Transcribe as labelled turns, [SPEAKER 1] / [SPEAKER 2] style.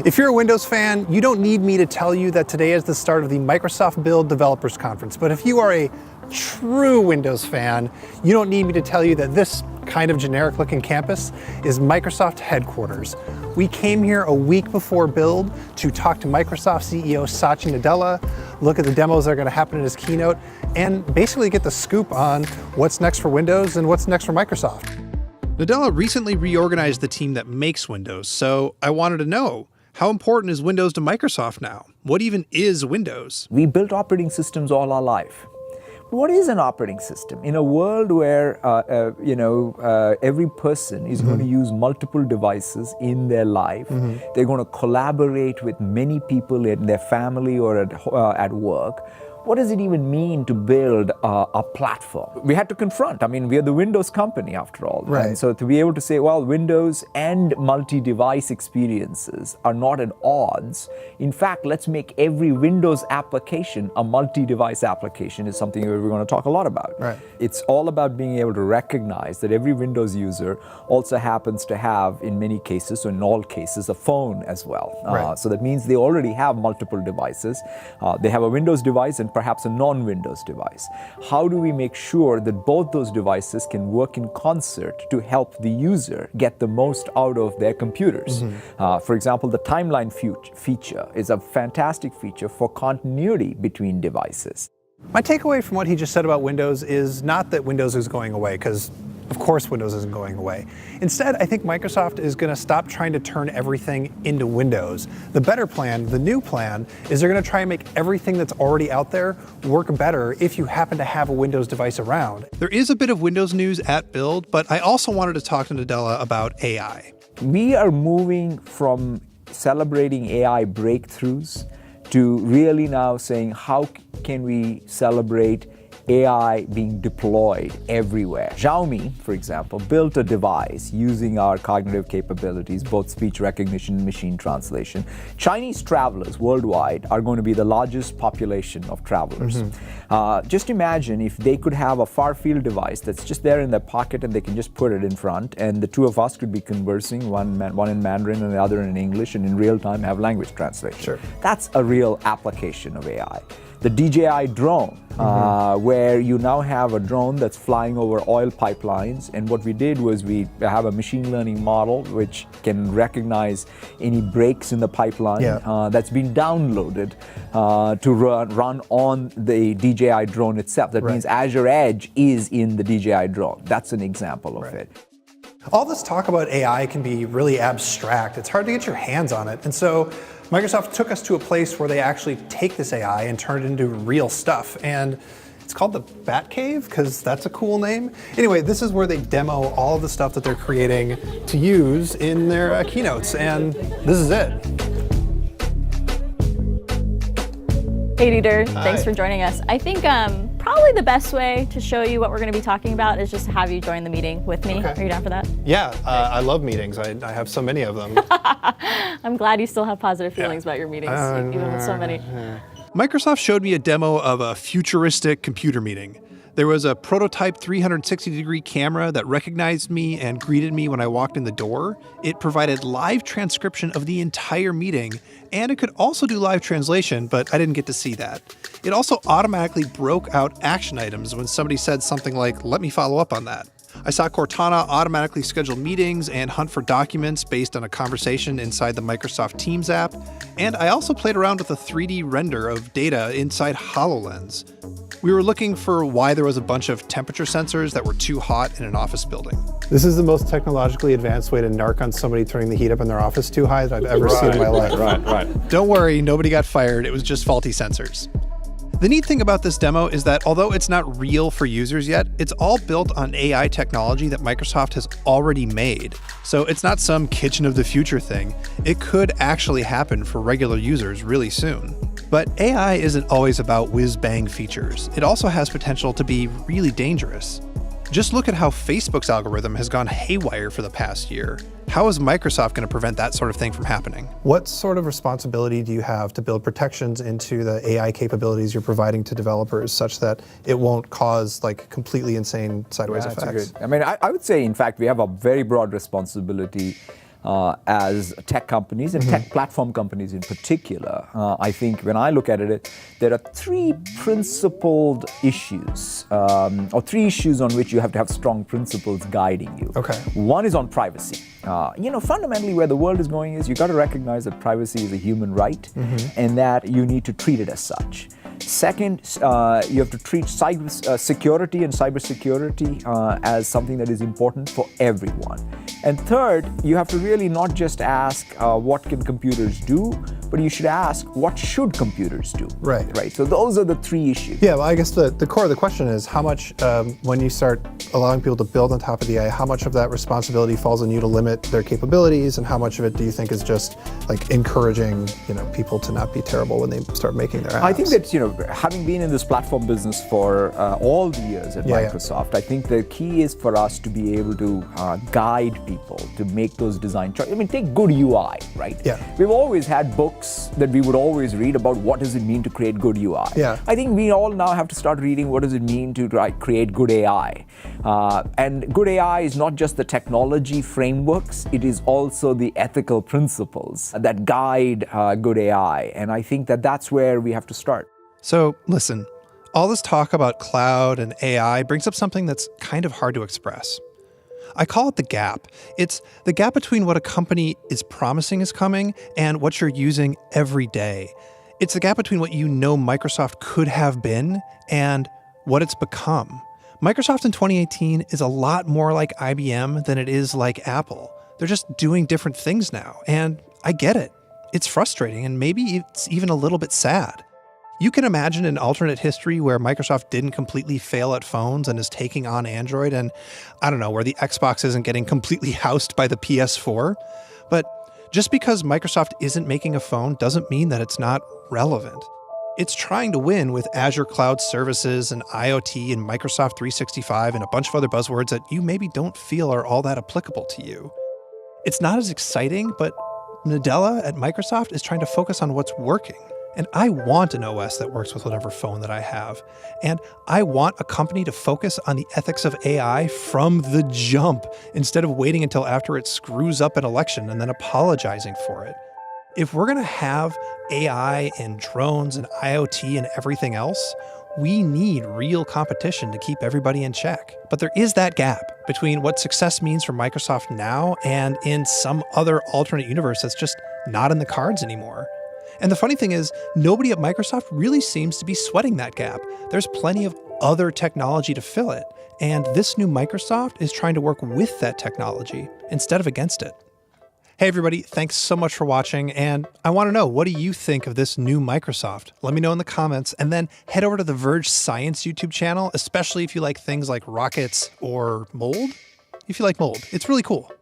[SPEAKER 1] If you're a Windows fan, you don't need me to tell you that today is the start of the Microsoft Build Developers Conference. But if you are a true Windows fan, you don't need me to tell you that this kind of generic looking campus is Microsoft headquarters. We came here a week before Build to talk to Microsoft CEO Satya Nadella, look at the demos that are going to happen in his keynote, and basically get the scoop on what's next for Windows and what's next for Microsoft. Nadella recently reorganized the team that makes Windows, so I wanted to know, how important is Windows to Microsoft now? What even is Windows?
[SPEAKER 2] We built operating systems all our life. What is an operating system? In a world where every person is going to use multiple devices in their life, they're going to collaborate with many people in their family or at work. What does it even mean to build a platform? We had to confront. I mean, we are the Windows company after all.
[SPEAKER 1] Right.
[SPEAKER 2] And so to be able to say, well, Windows and multi-device experiences are not at odds. In fact, let's make every Windows application a multi-device application is something we're going to talk a lot about.
[SPEAKER 1] Right.
[SPEAKER 2] It's all about being able to recognize that every Windows user also happens to have, in many cases, or in all cases, a phone as well.
[SPEAKER 1] Right.
[SPEAKER 2] So that means they already have multiple devices. They have a Windows device and perhaps a non-Windows device. How do we make sure that both those devices can work in concert to help the user get the most out of their computers? For example, the timeline feature is a fantastic feature for continuity between devices.
[SPEAKER 1] My takeaway from what he just said about Windows is not that Windows is going away, because of course Windows isn't going away. Instead, I think Microsoft is going to stop trying to turn everything into Windows. The better plan, the new plan, is they're going to try and make everything that's already out there work better if you happen to have a Windows device around. There is a bit of Windows news at Build, but I also wanted to talk to Nadella about AI.
[SPEAKER 2] We are moving from celebrating AI breakthroughs to really now saying, how can we celebrate AI being deployed everywhere? Xiaomi, for example, built a device using our cognitive capabilities, both speech recognition and machine translation. Chinese travelers worldwide are going to be the largest population of travelers. Just imagine if they could have a far-field device that's just there in their pocket and they can just put it in front, and the two of us could be conversing, one in Mandarin and the other in English, and in real time have language translation.
[SPEAKER 1] Sure.
[SPEAKER 2] That's a real application of AI. The DJI drone, where you now have a drone that's flying over oil pipelines, and what we did was we have a machine learning model which can recognize any breaks in the pipeline that's been downloaded to run on the DJI drone itself. That means Azure Edge is in the DJI drone. That's an example of it.
[SPEAKER 1] All this talk about AI can be really abstract. It's hard to get your hands on it. And so Microsoft took us to a place where they actually take this AI and turn it into real stuff. And it's called the Batcave, because that's a cool name. Anyway, this is where they demo all of the stuff that they're creating to use in their keynotes. And this is it.
[SPEAKER 3] Hey, Dieter, thanks for joining us. I think probably the best way to show you what we're going to be talking about is just to have you join the meeting with me.
[SPEAKER 1] Okay.
[SPEAKER 3] Are you down for that?
[SPEAKER 1] Yeah, I love meetings. I have so many of them.
[SPEAKER 3] I'm glad you still have positive feelings about your meetings, even with so many.
[SPEAKER 1] Microsoft showed me a demo of a futuristic computer meeting. There was a prototype 360-degree camera that recognized me and greeted me when I walked in the door. It provided live transcription of the entire meeting, and it could also do live translation, but I didn't get to see that. It also automatically broke out action items when somebody said something like, "Let me follow up on that." I saw Cortana automatically schedule meetings and hunt for documents based on a conversation inside the Microsoft Teams app, and I also played around with a 3D render of data inside HoloLens. We were looking for why there was a bunch of temperature sensors that were too hot in an office building. This is the most technologically advanced way to narc on somebody turning the heat up in their office too high that I've ever seen in my life.
[SPEAKER 2] Right.
[SPEAKER 1] Don't worry, nobody got fired. It was just faulty sensors. The neat thing about this demo is that although it's not real for users yet, it's all built on AI technology that Microsoft has already made. So it's not some kitchen of the future thing. It could actually happen for regular users really soon. But AI isn't always about whiz-bang features. It also has potential to be really dangerous. Just look at how Facebook's algorithm has gone haywire for the past year. How is Microsoft going to prevent that sort of thing from happening? What sort of responsibility do you have to build protections into the AI capabilities you're providing to developers such that it won't cause like completely insane sideways effects?
[SPEAKER 2] I mean, I would say, in fact, we have a very broad responsibility as tech companies and tech platform companies in particular. I think when I look at it, there are three principled issues, or three issues on which you have to have strong principles guiding you.
[SPEAKER 1] Okay.
[SPEAKER 2] One is on privacy. Fundamentally where the world is going is you got to recognize that privacy is a human right and that you need to treat it as such. Second, you have to treat security and cybersecurity as something that is important for everyone. And third, you have to really not just ask what can computers do, but you should ask what should computers do.
[SPEAKER 1] Right.
[SPEAKER 2] So those are the three issues.
[SPEAKER 1] Yeah, well, I guess the core of the question is how much, when you start allowing people to build on top of the AI, how much of that responsibility falls on you to limit their capabilities, and how much of it do you think is just like encouraging, people to not be terrible when they start making their apps?
[SPEAKER 2] I think that, having been in this platform business for all the years at Microsoft, I think the key is for us to be able to guide people to make those design choices. I mean, take good UI, right?
[SPEAKER 1] Yeah.
[SPEAKER 2] We've always had books that we would always read about what does it mean to create good UI.
[SPEAKER 1] Yeah.
[SPEAKER 2] I think we all now have to start reading what does it mean to create good AI. And good AI is not just the technology frameworks, it is also the ethical principles that guide good AI. And I think that that's where we have to start.
[SPEAKER 1] So listen, all this talk about cloud and AI brings up something that's kind of hard to express. I call it the gap. It's the gap between what a company is promising is coming and what you're using every day. It's the gap between what Microsoft could have been and what it's become. Microsoft in 2018 is a lot more like IBM than it is like Apple. They're just doing different things now, and I get it. It's frustrating, and maybe it's even a little bit sad. You can imagine an alternate history where Microsoft didn't completely fail at phones and is taking on Android, and I don't know, where the Xbox isn't getting completely housed by the PS4. But just because Microsoft isn't making a phone doesn't mean that it's not relevant. It's trying to win with Azure Cloud Services and IoT and Microsoft 365 and a bunch of other buzzwords that you maybe don't feel are all that applicable to you. It's not as exciting, but Nadella at Microsoft is trying to focus on what's working. And I want an OS that works with whatever phone that I have. And I want a company to focus on the ethics of AI from the jump, instead of waiting until after it screws up an election and then apologizing for it. If we're going to have AI and drones and IoT and everything else, we need real competition to keep everybody in check. But there is that gap between what success means for Microsoft now and in some other alternate universe that's just not in the cards anymore. And the funny thing is, nobody at Microsoft really seems to be sweating that gap. There's plenty of other technology to fill it. And this new Microsoft is trying to work with that technology instead of against it. Hey everybody, thanks so much for watching, and I want to know, what do you think of this new Microsoft? Let me know in the comments, and then head over to the Verge Science YouTube channel, especially if you like things like rockets or mold. If you like mold, it's really cool.